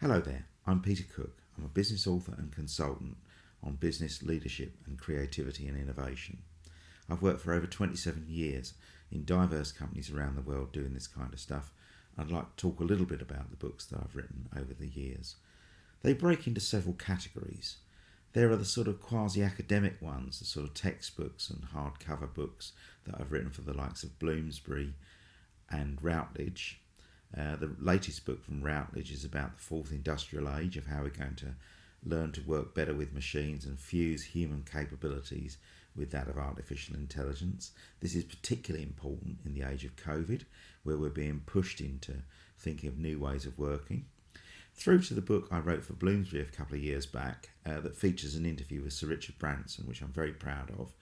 Hello there, I'm Peter Cook. I'm a business author and consultant on business, leadership and creativity and innovation. I've worked for over 27 years in diverse companies around the world doing this kind of stuff. I'd like to talk a little bit about the books that I've written over the years. They break into several categories. There are the sort of quasi-academic ones, the sort of textbooks and hardcover books that I've written for the likes of Bloomsbury and Routledge. The latest book from Routledge is about the fourth industrial age, of how we're going to learn to work better with machines and fuse human capabilities with that of artificial intelligence. This is particularly important in the age of COVID, where we're being pushed into thinking of new ways of working. Through to the book I wrote for Bloomsbury a couple of years back that features an interview with Sir Richard Branson, which I'm very proud of.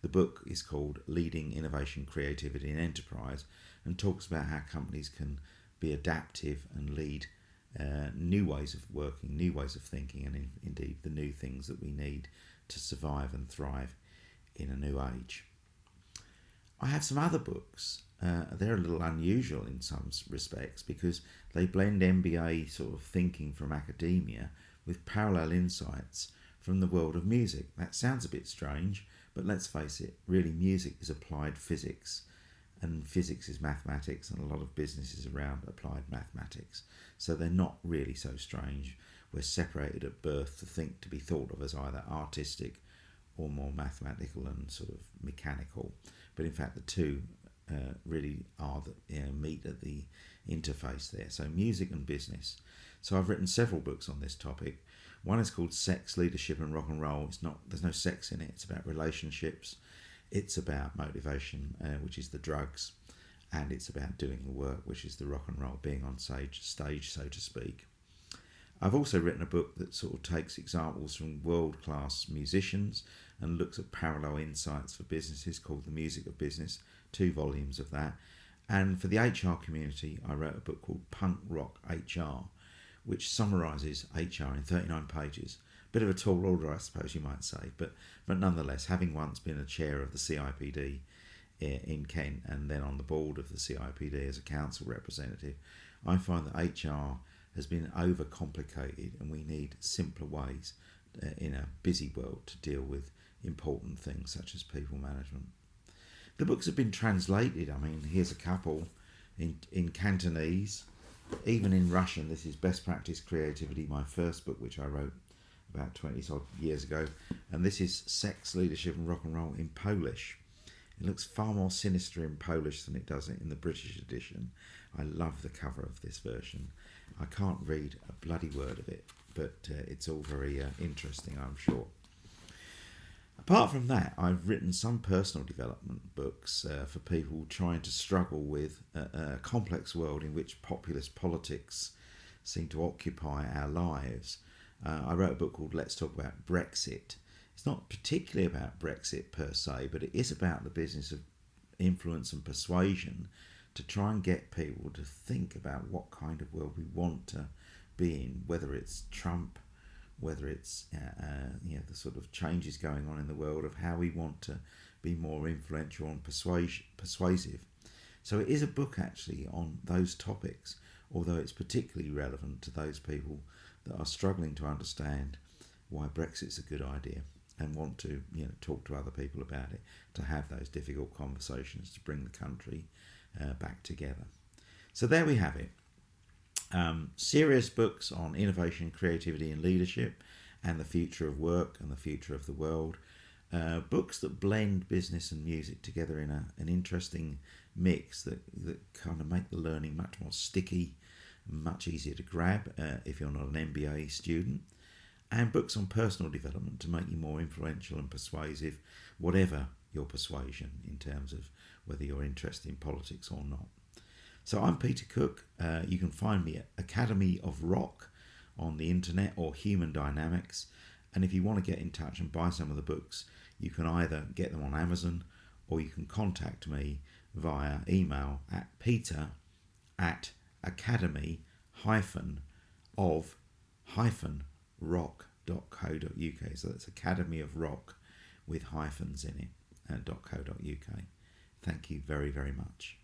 The book is called Leading Innovation, Creativity and Enterprise, and talks about how companies can be adaptive and lead new ways of working, new ways of thinking, and indeed the new things that we need to survive and thrive in a new age. I have some other books. They're a little unusual in some respects because they blend MBA sort of thinking from academia with parallel insights from the world of music. That sounds a bit strange, but let's face it, really music is applied physics. And physics is mathematics, and a lot of businesses around applied mathematics. So they're not really so strange. We're separated at birth to be thought of as either artistic or more mathematical and sort of mechanical. But in fact, the two really are meet at the interface there. So music and business. So I've written several books on this topic. One is called Sex, Leadership and Rock and Roll. There's no sex in it. It's about relationships. It's about motivation, which is the drugs, and it's about doing the work, which is the rock and roll, being on stage, so to speak. I've also written a book that sort of takes examples from world-class musicians and looks at parallel insights for businesses, called The Music of Business, 2 volumes of that. And for the HR community, I wrote a book called Punk Rock HR, which summarises HR in 39 pages. Bit of a tall order, I suppose you might say, but nonetheless, having once been a chair of the CIPD in Kent and then on the board of the CIPD as a council representative, I find that HR has been overcomplicated and we need simpler ways in a busy world to deal with important things such as people management. The books have been translated. I mean, here's a couple in Cantonese, even in Russian. This is Best Practice Creativity, my first book, which I wrote about 20 odd years ago, and this is Sex, Leadership and Rock and Roll in Polish. It looks far more sinister in Polish than it does in the British edition. I love the cover of this version. I can't read a bloody word of it, but it's all very interesting, I'm sure. Apart from that, I've written some personal development books for people trying to struggle with a complex world in which populist politics seem to occupy our lives. I wrote a book called Let's Talk About Brexit. It's not particularly about Brexit per se, but it is about the business of influence and persuasion to try and get people to think about what kind of world we want to be in, whether it's Trump, whether it's the sort of changes going on in the world of how we want to be more influential and persuasive. So it is a book actually on those topics, although it's particularly relevant to those people that are struggling to understand why Brexit's a good idea and want to talk to other people about it, to have those difficult conversations to bring the country back together. So there we have it. Serious books on innovation, creativity and leadership and the future of work and the future of the world. Books that blend business and music together in an interesting mix that kind of make the learning much more sticky, much easier to grab if you're not an MBA student, and books on personal development to make you more influential and persuasive, whatever your persuasion in terms of whether you're interested in politics or not. So I'm Peter Cook. You can find me at Academy of Rock on the internet or Human Dynamics, and if you want to get in touch and buy some of the books, you can either get them on Amazon or you can contact me via email at peter@academy-of-rock.co.uk. So that's Academy of Rock with hyphens in it, .co.uk. Thank you very, very much.